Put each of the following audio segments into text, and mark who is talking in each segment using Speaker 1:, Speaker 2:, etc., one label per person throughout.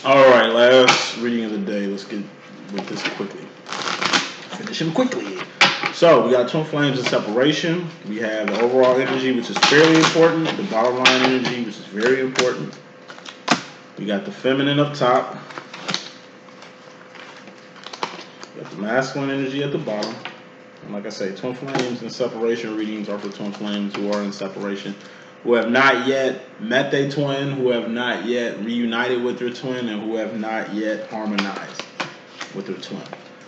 Speaker 1: Alright, last reading of the day. Let's get with this quickly. Finish him quickly. So, we got twin flames and separation. We have the overall energy, which is fairly important. The bottom line energy, which is very important. We got the feminine up top. We got the masculine energy at the bottom. And like I say, twin flames and separation readings are for twin flames who are in separation, who have not yet met their twin, who have not yet reunited with their twin, and who have not yet harmonized with their twin.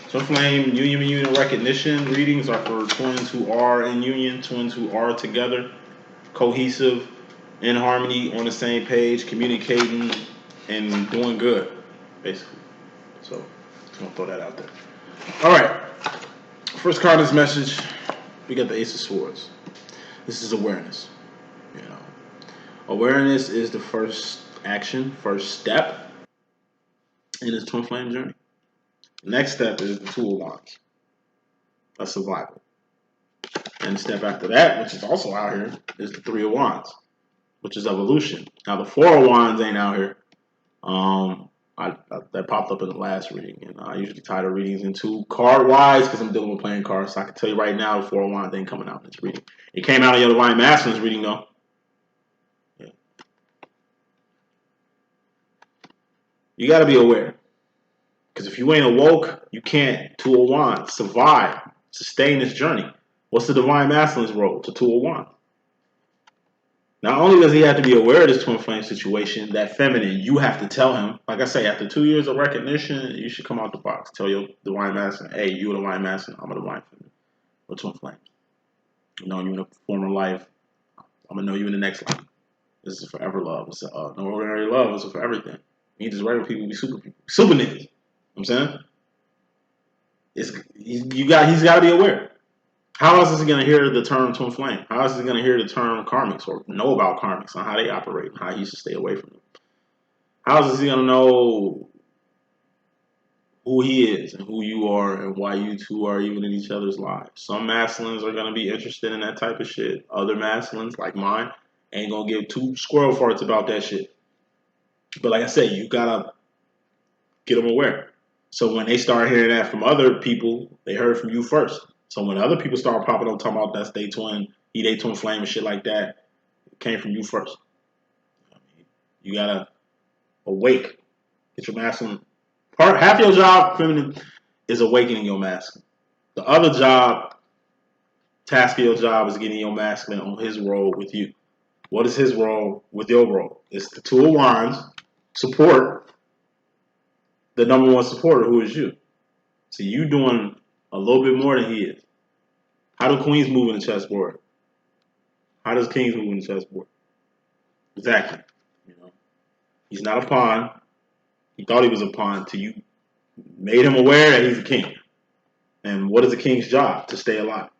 Speaker 1: Twin flame union recognition readings are for twins who are in union, twins who are together, cohesive, in harmony, on the same page, communicating, and doing good, basically. So, just gonna throw that out there. All right. First card in this message, we got the Ace of Swords. This is awareness. You know, awareness is the first action, first step in this twin flame journey. The next step is the Two of Wands. That's survival. And the step after that, which is also out here, is the Three of Wands, which is evolution. Now the Four of Wands ain't out here. That popped up in the last reading, and I usually tie the readings into card-wise because I'm dealing with playing cards. So I can tell you right now, the Four of Wands ain't coming out in this reading. It came out in your Divine Masculine's reading, though. Yeah. You got to be aware, because if you ain't awoke, you can't, Two of Wands, survive, sustain this journey. What's the Divine Masculine's role to Two of Wands? Not only does he have to be aware of this twin flame situation, that feminine, you have to tell him. Like I say, after 2 years of recognition, you should come out the box. Tell your divine masculine, hey, you a divine masculine, I'm a divine feminine. Or twin flame. You know you in a former life, I'm gonna know you in the next life. This is forever love. It's no ordinary love. It's for everything. You just regular people be super people, super niggas. You know what I'm saying? He's got to be aware. How else is he going to hear the term twin flame? How else is he going to hear the term karmics or know about karmics and how they operate and how he should stay away from them? How else is he going to know who he is and who you are and why you two are even in each other's lives? Some masculines are going to be interested in that type of shit. Other masculines, like mine, ain't going to give two squirrel farts about that shit. But like I said, you got to get them aware. So when they start hearing that from other people, they heard it from you first. So when other people start popping up talking about that's they twin, he they twin flame and shit like that, it came from you first. You gotta awake. Get your masculine. Half your job, feminine, is awakening your masculine. The other job, task of your job is getting your masculine on his role with you. What is his role with your role? It's the Two of Wands, support the number one supporter, who is you. So you doing a little bit more than he is. How do queens move in the chessboard? How does kings move in the chessboard? Exactly. You know, he's not a pawn. He thought he was a pawn till you made him aware that he's a king. And what is a king's job? To stay alive.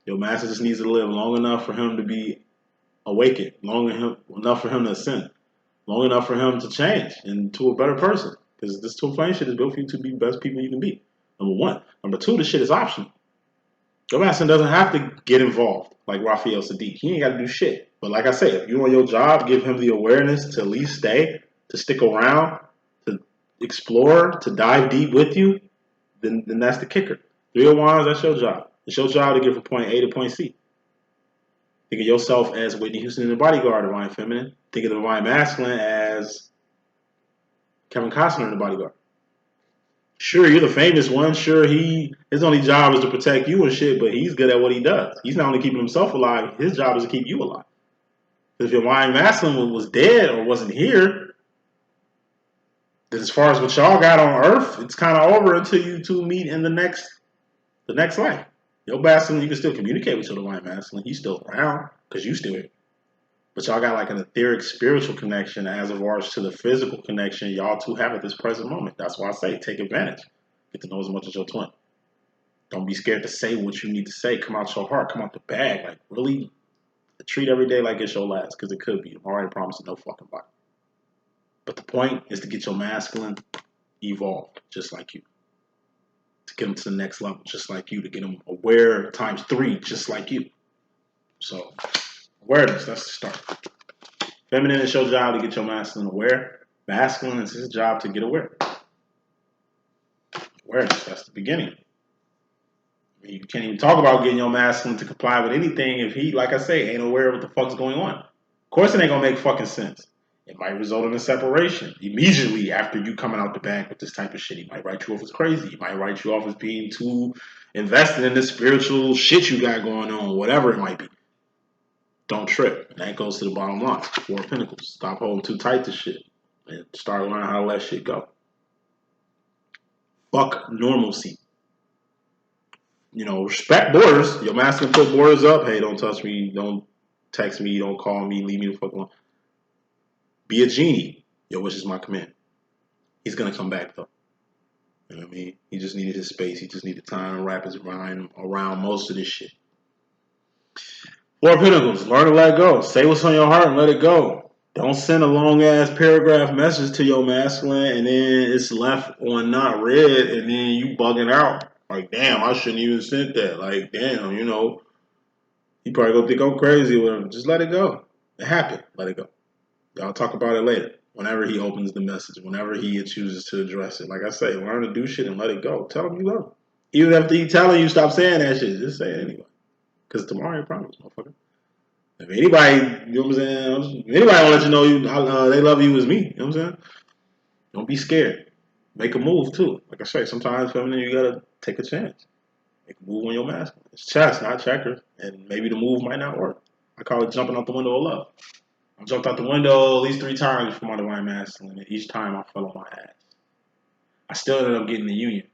Speaker 1: Your master just needs to live long enough for him to be awakened, long enough for him to ascend, long enough for him to change into a better person. Because this twin flame shit is built for you to be the best people you can be. Number one. Number two, this shit is optional. Your master doesn't have to get involved like Raphael Sadiq. He ain't got to do shit. But like I say, if you're on your job, give him the awareness to at least stay, to stick around, to explore, to dive deep with you, then that's the kicker. Three of Wands, that's your job. It's your job to get from point A to point C. Think of yourself as Whitney Houston in The Bodyguard, Divine Feminine. Think of the Divine Masculine as Kevin Costner in The Bodyguard. Sure, you're the famous one. Sure, his only job is to protect you and shit, but he's good at what he does. He's not only keeping himself alive, his job is to keep you alive. If your Divine Masculine was dead or wasn't here, then as far as what y'all got on Earth, it's kind of over until you two meet in the next life. Your masculine, you can still communicate with your Divine Masculine. He's still around because you still here. But y'all got like an etheric spiritual connection as regards to the physical connection y'all two have at this present moment. That's why I say take advantage. Get to know as much as your twin. Don't be scared to say what you need to say. Come out your heart. Come out the bag. Like, really treat every day like it's your last, because it could be. I'm already promising no fucking body. But the point is to get your masculine evolved just like you. To get them to the next level just like you. To get them aware times 3 just like you. So, awareness, that's the start. Feminine is your job to get your masculine aware. masculine, it's his job to get aware. Awareness, that's the beginning. I mean, you can't even talk about getting your masculine to comply with anything if he, like I say, ain't aware of what the fuck's going on. Of course it ain't gonna make fucking sense. It might result in a separation. Immediately after you coming out the bank with this type of shit, he might write you off as crazy. He might write you off as being too invested in this spiritual shit you got going on, whatever it might be. Don't trip. And that goes to the bottom line. Four of Pentacles. Stop holding too tight to shit. And start learning how to let shit go. Fuck normalcy. You know, respect borders. Your masculine put borders up. Hey, don't touch me. Don't text me. Don't call me. Leave me the fuck alone. Be a genie. Your wish is my command. He's going to come back, though. You know what I mean? He just needed his space. He just needed time to wrap his mind around most of this shit. Four of Pentacles. Learn to let go. Say what's on your heart and let it go. Don't send a long-ass paragraph message to your masculine and then it's left on not read and then you bugging out. Like, damn, I shouldn't even sent that. Like, damn, you know, he probably gonna think I'm crazy or whatever. Just let it go. It happened. Let it go. Y'all talk about it later. Whenever he opens the message, whenever he chooses to address it. Like I say, learn to do shit and let it go. Tell him you love him. Even after he telling you stop saying that shit, just say it anyway. Because tomorrow ain't promised, motherfucker. If anybody, you know what I'm saying? If anybody will let you know they love you as me, you know what I'm saying? Don't be scared. Make a move too. Like I say, sometimes feminine, you gotta take a chance. Make a move on your masculine. It's chess, not checkers. And maybe the move might not work. I call it jumping out the window of love. I jumped out the window at least 3 times before my divine masculine, and each time I fell on my ass. I still ended up getting the union.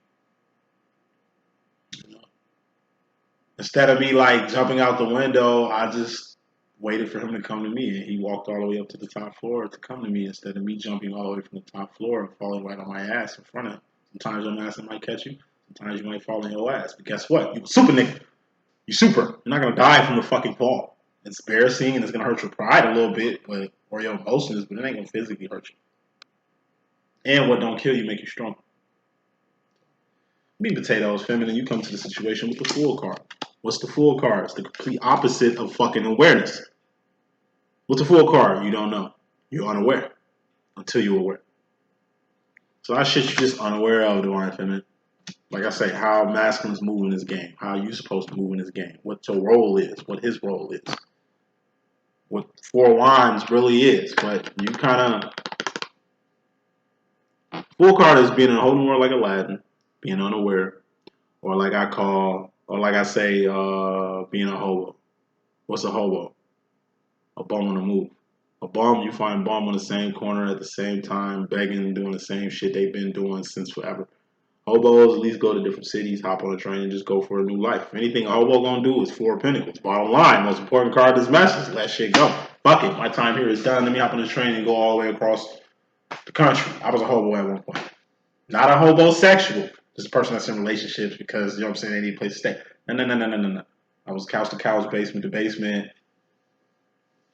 Speaker 1: Instead of me like jumping out the window, I just waited for him to come to me, and he walked all the way up to the top floor to come to me instead of me jumping all the way from the top floor and falling right on my ass in front of him. Sometimes your masculine might catch you. Sometimes you might fall on your ass. But guess what? You a super nigga. You super. You're not gonna die from the fucking fall. It's embarrassing and it's gonna hurt your pride a little bit, but or your emotions, but it ain't gonna physically hurt you. And what don't kill you make you stronger. Meat potatoes, feminine, you come to the situation with the Fool card. What's the Fool card? It's the complete opposite of fucking awareness. What's the Fool card? You don't know. You're unaware until you're aware. So that shit you're just unaware of, divine feminine. Like I say, how masculines move in this game. How you supposed to move in this game. What your role is. What his role is. What Four of Wands really is. But you kind of... Fool card is being in a whole new world like Aladdin. Being unaware. Or like I call... Or like I say, being a hobo. What's a hobo? A bum on the move. A bum, you find bum on the same corner at the same time, begging, doing the same shit they've been doing since forever. Hobos at least go to different cities, hop on a train, and just go for a new life. Anything a hobo gonna do is Four of Pentacles. Bottom line, most important card is message. Let shit go. Fuck it. My time here is done. Let me hop on the train and go all the way across the country. I was a hobo at one point. Not a hobosexual. Just a person that's in relationships because, you know what I'm saying, they need a place to stay. No. I was couch to couch, basement to basement,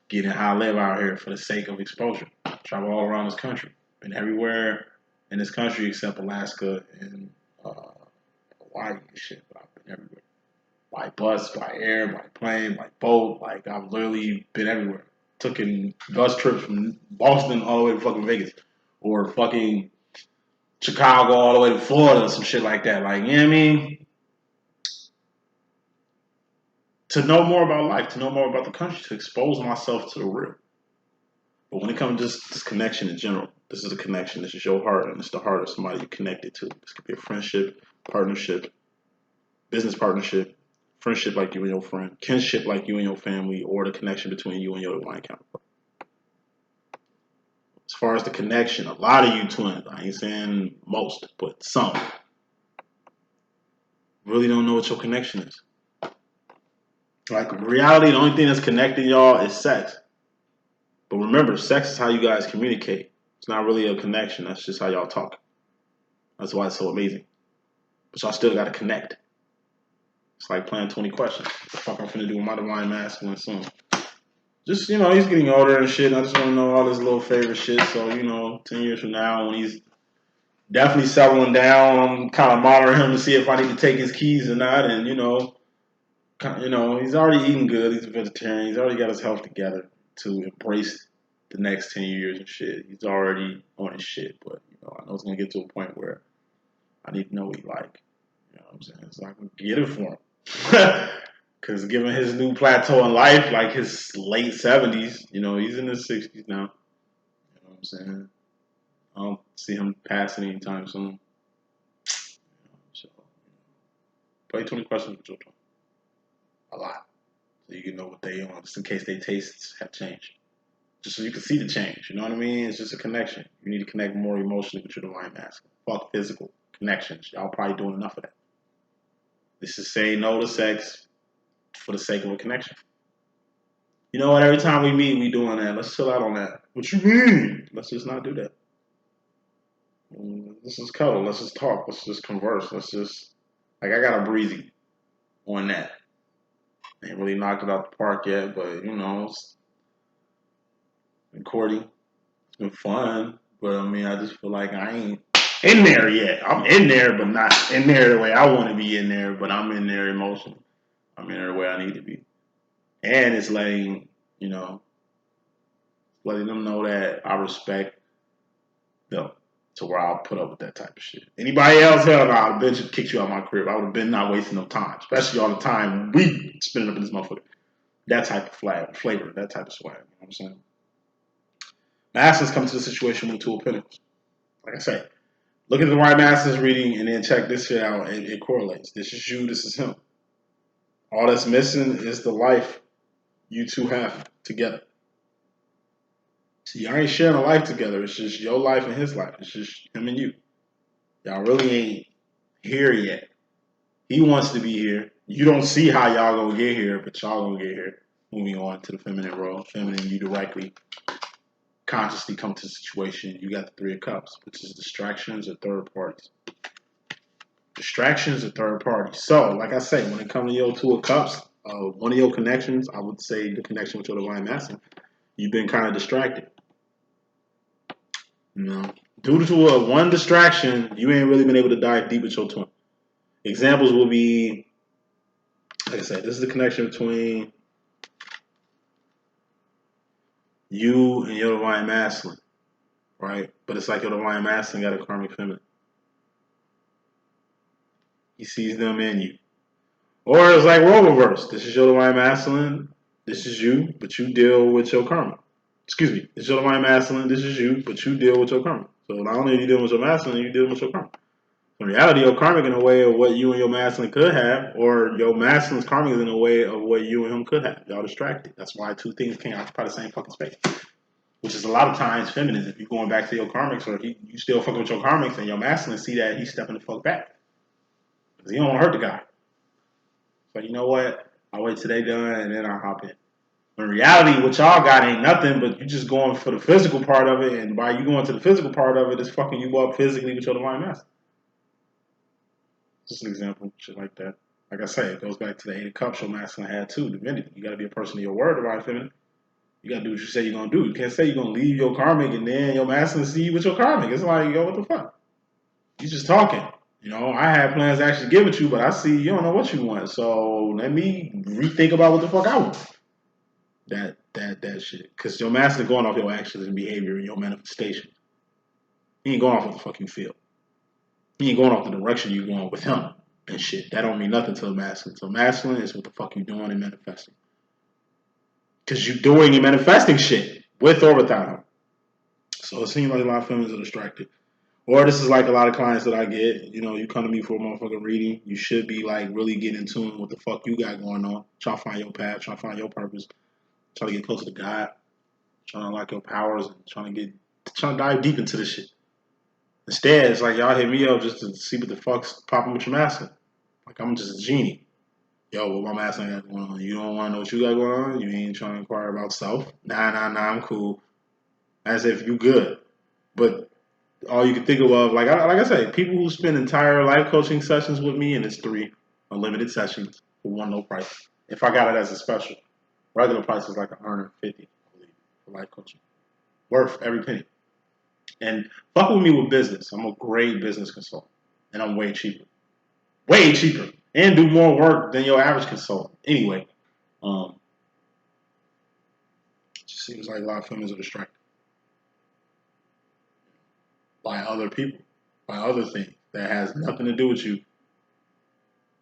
Speaker 1: getting how I live out here for the sake of exposure. Travel all around this country. Been everywhere in this country except Alaska and Hawaii and shit, but I've been everywhere. By bus, by air, by plane, by boat. Like, I've literally been everywhere. Took in bus trips from Boston all the way to fucking Vegas. Or fucking Chicago all the way to Florida, some shit like that. Like, you know what I mean? To know more about life, to know more about the country, to expose myself to the real. But when it comes to this connection in general, this is a connection. This is your heart, and it's the heart of somebody you're connected to. This could be a friendship, partnership, business partnership, friendship like you and your friend, kinship like you and your family, or the connection between you and your divine counterpart. As far as the connection, a lot of you twins, I ain't saying most, but some, really don't know what your connection is. Like, in reality, the only thing that's connecting y'all is sex. But remember, sex is how you guys communicate. It's not really a connection. That's just how y'all talk. That's why it's so amazing. But y'all still got to connect. It's like playing 20 questions. What the fuck I'm finna do with my divine masculine soon? Just, you know, he's getting older and shit. And I just want to know all his little favorite shit. So, you know, 10 years from now, when he's definitely settling down, I'm kind of monitoring him to see if I need to take his keys or not. And, you know, he's already eating good. He's a vegetarian. He's already got his health together to embrace the next 10 years and shit. He's already on his shit, but you know, I know it's gonna get to a point where I need to know what he like. You know what I'm saying? So I can get it for him. Because given his new plateau in life, like his late 70s, you know, he's in his 60s now. You know what I'm saying? I don't see him passing anytime soon. You know, so, play 20 questions with your children. A lot. So you can know what they want, just in case their tastes have changed. Just so you can see the change. You know what I mean? It's just a connection. You need to connect more emotionally with your divine masculine. Fuck physical connections. Y'all probably doing enough of that. This is saying no to sex for the sake of a connection. You know what? Every time we meet, we doing that. Let's chill out on that. What you mean? Let's just not do that. Let's just cuddle. Let's just talk. Let's just converse. Let's just like I got a breezy on that. Ain't really knocked it out the park yet, but you know, it's been courting. It's been fun, but I mean, I just feel like I ain't in there yet. I'm in there, but not in there the way I want to be in there. But I'm in there emotionally. I'm in there the way I need to be, and it's letting you know, letting them know that I respect them to where I'll put up with that type of shit. Anybody else, hell no, I'd have been just kicked you out of my crib. I would have been not wasting no time, especially all the time we spending up in this motherfucker. That type of flavor, that type of swag. You know what I'm saying? Masters come to the situation with Two of Pentacles. Like I say, look at the right Masters reading and then check this shit out. It correlates. This is you, this is him. All that's missing is the life you two have together. See, y'all ain't sharing a life together. It's just your life and his life. It's just him and you. Y'all really ain't here yet. He wants to be here. You don't see how y'all gonna get here, but y'all gonna get here. Moving on to the feminine role. Feminine, you directly, consciously come to the situation. You got the Three of Cups, which is distractions or third parties. Distractions or third parties. So, like I say, when it comes to your Two of Cups, one of your connections, I would say the connection with your divine masculine, you've been kind of distracted. You know, due to one distraction, you ain't really been able to dive deep with your twin. Examples will be, like I said, this is the connection between you and your divine masculine, right? But it's like your divine masculine got a karmic feminine. He sees them in you. Or it's like role reverse. This is your divine masculine, this is you, but you deal with your karma. Excuse me, this is your divine masculine, this is you, but you deal with your karma. So not only are you dealing with your masculine, you're dealing with your karma. In reality, your karmic in a way of what you and your masculine could have, or your masculine's karmic is in a way of what you and him could have. Y'all distracted. That's why two things can't occupy the same fucking space. Which is a lot of times feminine. If you're going back to your karmics, or you still fucking with your karmics, and your masculine see that, he's stepping the fuck back. Because he don't want to hurt the guy. So you know what? I'll wait till they done, and then I'll hop in. In reality, what y'all got ain't nothing, but you just going for the physical part of it, and by you going to the physical part of it, it's fucking you up physically with your divine masculine. Just an example, shit like that. Like I say, it goes back to the Eight of Cups your masculine had too, divinity. You got to be a person of your word, divine feminine. You got to do what you say you're going to do. You can't say you're going to leave your karmic and then your masculine see you with your karmic. It's like, yo, what the fuck? You just talking. You know, I had plans to actually give it to you, but I see you don't know what you want. So let me rethink about what the fuck I want. That shit. Because your masculine going off your actions and behavior and your manifestation. He ain't going off what the fuck you feel. He ain't going off the direction you going with him and shit. That don't mean nothing to a masculine. So masculine is what the fuck you doing and manifesting. Because you doing and manifesting shit with or without him. So it seems like a lot of feminists are distracted. Or this is like a lot of clients that I get. You know, you come to me for a motherfucking reading. You should be like really getting in tune with what the fuck you got going on. Try to find your path. Try to find your purpose. Try to get closer to God. Trying to unlock your powers and trying to dive deep into this shit. Instead, it's like y'all hit me up just to see what the fuck's popping with your masculine. Like I'm just a genie. Yo, what my masculine got going on? You don't want to know what you got going on? You ain't trying to inquire about self? Nah, I'm cool. As if you good. But all you can think of, like I say, people who spend entire life coaching sessions with me, and it's 3 unlimited sessions for one low price. If I got it as a special. Regular price is like $150, I believe, for life coaching. Worth every penny. And fuck with me with business. I'm a great business consultant. And I'm way cheaper. Way cheaper. And do more work than your average consultant. Anyway, it just seems like a lot of feminists are distracted. by other people, by other things that has nothing to do with you.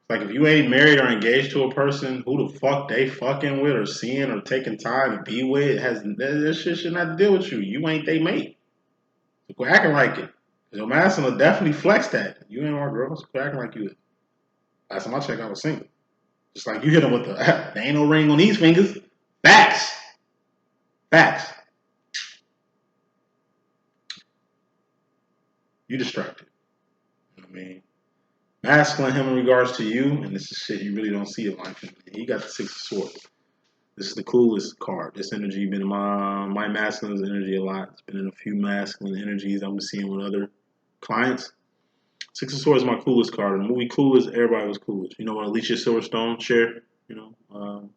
Speaker 1: Like if you ain't married or engaged to a person, who the fuck they fucking with or seeing or taking time to be with, has that shit should not deal with you. You ain't they mate. So quit acting like it. Your masculine will definitely flex that. You ain't my girl, so quit acting like you. Last time I checked, I was single. Just like you hit them with the, there ain't no ring on these fingers. Facts. Facts. You distracted. You know what I mean? Masculine him in regards to you, and this is shit you really don't see in life. He got the Six of Swords. This is the coolest card. This energy been in my masculine's energy a lot. It's been in a few masculine energies I'm seeing with other clients. Six of Swords is my coolest card. In the movie Clueless, everybody was Clueless. You know what Alicia Silverstone shared? You know,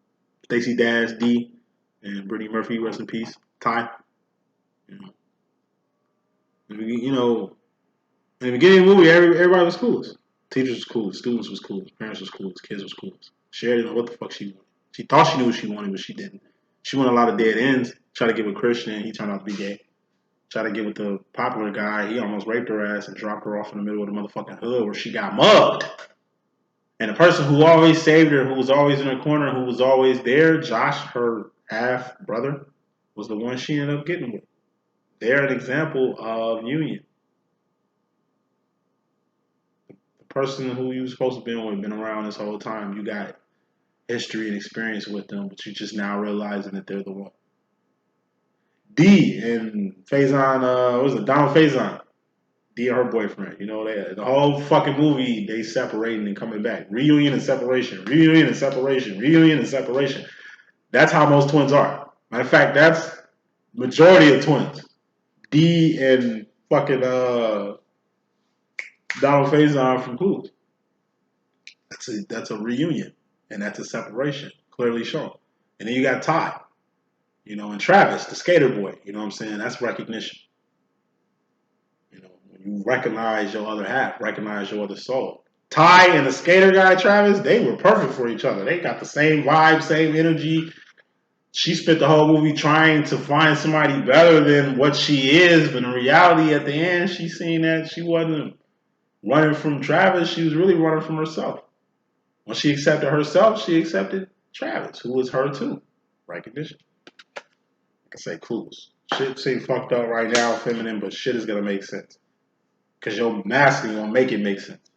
Speaker 1: Stacey Dash, D, and Brittany Murphy, rest in peace. Ty. You know, in the beginning of the movie, everybody was Clueless. Teachers was Clueless, students was Clueless, parents was Clueless, kids was Clueless. She didn't know what the fuck she wanted. She thought she knew what she wanted, but she didn't. She wanted a lot of dead ends. Tried to get with Christian, he turned out to be gay. Tried to get with the popular guy, he almost raped her ass and dropped her off in the middle of the motherfucking hood where she got mugged. And the person who always saved her, who was always in her corner, who was always there, Josh, her half brother, was the one she ended up getting with. They're an example of union. The person who you were supposed to be with, been around this whole time. You got history and experience with them, but you just now realizing that they're the one. D and Faison, what was it? Donald Faison. D and her boyfriend. You know, the whole fucking movie, they separating and coming back. Reunion and separation. Reunion and separation. Reunion and separation. That's how most twins are. Matter of fact, that's majority of twins. D and fucking Donald Faison from Clues. That's a reunion. And that's a separation. Clearly shown. And then you got Ty. You know, and Travis, the skater boy. You know what I'm saying? That's recognition. You know, when you recognize your other half, recognize your other soul. Ty and the skater guy, Travis, they were perfect for each other. They got the same vibe, same energy. She spent the whole movie trying to find somebody better than what she is, but in reality, at the end, she seen that she wasn't running from Travis. She was really running from herself. When she accepted herself, she accepted Travis, who was her too. Recognition. Like I say, clues. Shit seem fucked up right now, feminine, but shit is gonna make sense. Cause your masculine gonna make it make sense.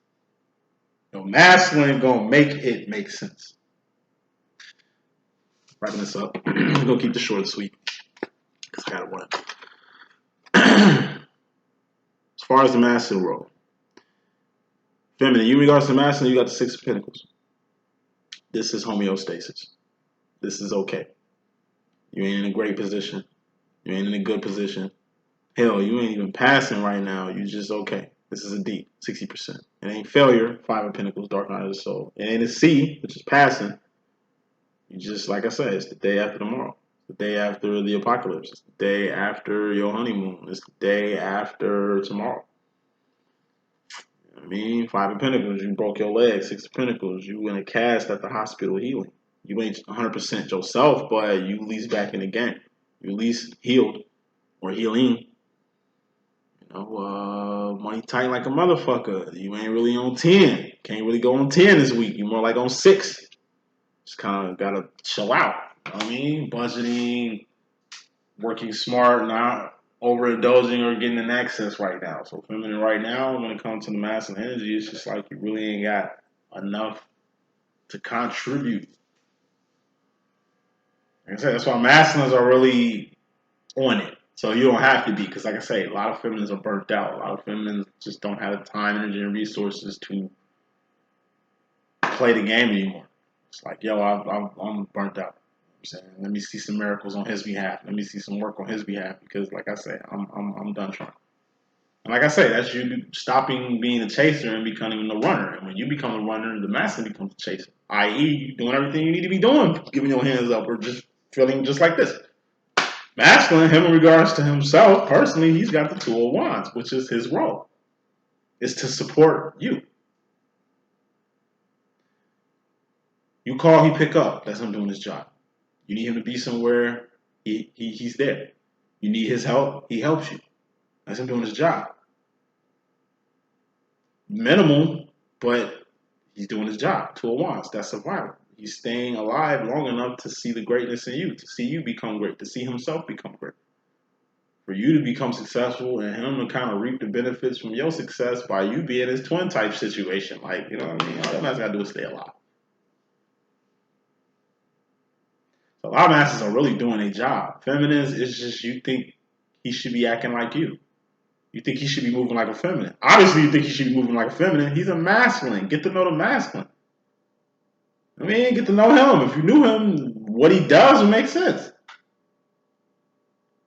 Speaker 1: Your masculine gonna make it make sense. Wrapping this up. I'm gonna keep this short and sweet. Cause I gotta run. As far as the masculine role. Feminine, in regards to masculine, you got the Six of Pentacles. This is homeostasis. This is okay. You ain't in a great position. You ain't in a good position. Hell, you ain't even passing right now. You just okay. This is a D, 60%. It ain't failure, Five of Pentacles, Dark Night of the Soul. It ain't a C, which is passing. You just, like I said, it's the day after tomorrow. It's the day after the apocalypse. It's the day after your honeymoon. It's the day after tomorrow. You know what I mean? Five of Pentacles, you broke your leg. Six of Pentacles, you in a cast at the hospital healing. You ain't 100% yourself, but you at least back in the game. You at least healed or healing. Money tight like a motherfucker. You ain't really on 10. Can't really go on 10 this week. You more like on 6. Just kind of gotta chill out. You know what I mean? Budgeting, working smart, not overindulging or getting in excess right now. So feminine right now, when it comes to the masculine energy, it's just like you really ain't got enough to contribute. Like I said, that's why masculines are really on it. So you don't have to be, because like I say, a lot of feminines are burnt out. A lot of feminines just don't have the time, energy, and resources to play the game anymore. It's like, yo, I'm burnt out. I'm saying, let me see some miracles on his behalf. Let me see some work on his behalf, because like I say, I'm done trying. And like I say, that's you stopping being a chaser and becoming the runner. And when you become the runner, the masculine becomes a chaser. I.e., doing everything you need to be doing, giving your hands up, or just feeling just like this. Masculine, him in regards to himself, personally, he's got the Two of Wands, which is his role. It's to support you. You call, he pick up. That's him doing his job. You need him to be somewhere, he's there. You need his help, he helps you. That's him doing his job. minimal, but he's doing his job. Two of Wands, that's survival. He's staying alive long enough to see the greatness in you, to see you become great, to see himself become great. For you to become successful and him to kind of reap the benefits from your success by you being his twin type situation. Like, you know what I mean? All that man's got to do is stay alive. So a lot of masters are really doing a job. Feminines, it's just you think he should be acting like you. You think he should be moving like a feminine. Obviously, you think he should be moving like a feminine. He's a masculine. Get to know the masculine. I mean, get to know him. If you knew him, what he does would make sense.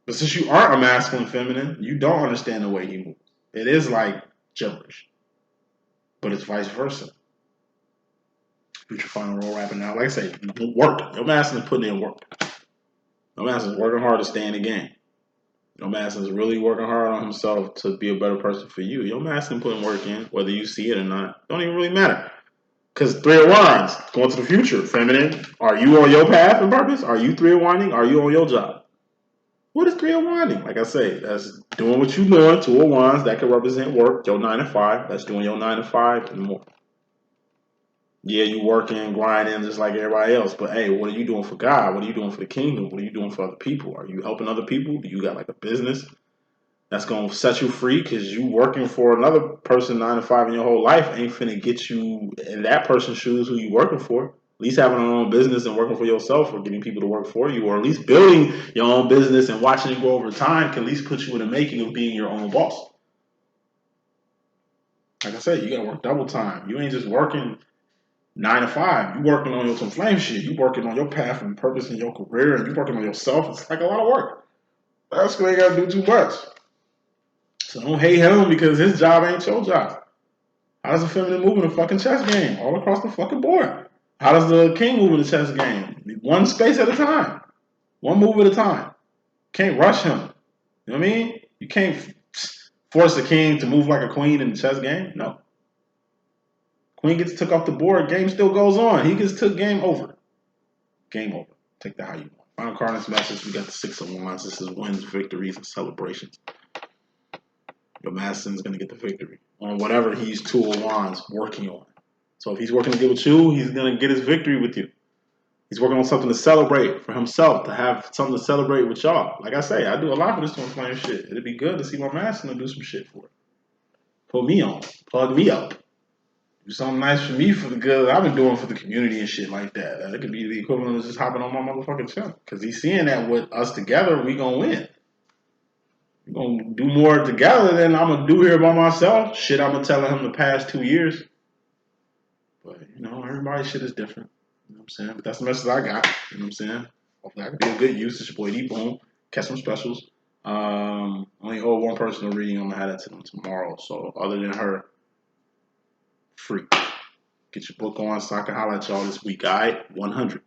Speaker 1: But since you aren't a masculine feminine, you don't understand the way he moves. It is like gibberish. But it's vice versa. Future final role rapping now. Like I say, work. Your masculine is putting in work. Your masculine is working hard to stay in the game. Your masculine is really working hard on himself to be a better person for you. Your masculine putting work in, whether you see it or not, don't even really matter. Because Three of Wands, going to the future, feminine, are you on your path and purpose? Are you Three of Winding? Are you on your job? What is Three of Winding? Like I say, that's doing what you're doing. Two of Wands, that can represent work. Your 9 to 5, that's doing your 9 to 5 and more. Yeah, you working, grinding just like everybody else. But hey, what are you doing for God? What are you doing for the kingdom? What are you doing for other people? Are you helping other people? Do you got like a business that's going to set you free? Because you working for another person 9 to 5 in your whole life ain't finna get you in that person's shoes who you working for. At least having your own business and working for yourself or getting people to work for you, or at least building your own business and watching it grow over time can at least put you in the making of being your own boss. Like I said, you got to work double time. You ain't just working 9 to 5. You working on your some flame shit. You working on your path and purpose in your career, and you working on yourself. It's like a lot of work. That's why you got to do too much. So don't hate him because his job ain't your job. How does a feminine move in a fucking chess game all across the fucking board? How does the king move in the chess game? One space at a time. One move at a time. Can't rush him. You know what I mean? You can't force the king to move like a queen in the chess game. No. Queen gets took off the board. Game still goes on. He gets took. Game over. Game over. Take that how you want. Final card in this message. We got the 6 of Wands. This is wins, victories, and celebrations. Your masculine's going to get the victory on whatever he's 2 of Wands working on. So if he's working to get with you, he's going to get his victory with you. He's working on something to celebrate for himself, to have something to celebrate with y'all. Like I say, I do a lot for this twin flame shit. It'd be good to see my masculine do some shit for it. Put me on. Plug me up. Do something nice for me for the good I've been doing for the community and shit like that. It could be the equivalent of just hopping on my motherfucking channel. Because he's seeing that with us together, we going to win. We're going to do more together than I'm going to do here by myself. Shit I've been telling him the past 2 years. But, you know, everybody's shit is different. You know what I'm saying? But that's the message I got. You know what I'm saying? Hopefully I can be a good use. It's your boy D.Boom. Catch some specials. Only owe one person a reading. I'm going to have that to them tomorrow. So other than her, free. Get your book on so I can holler at y'all this week. All right? 100.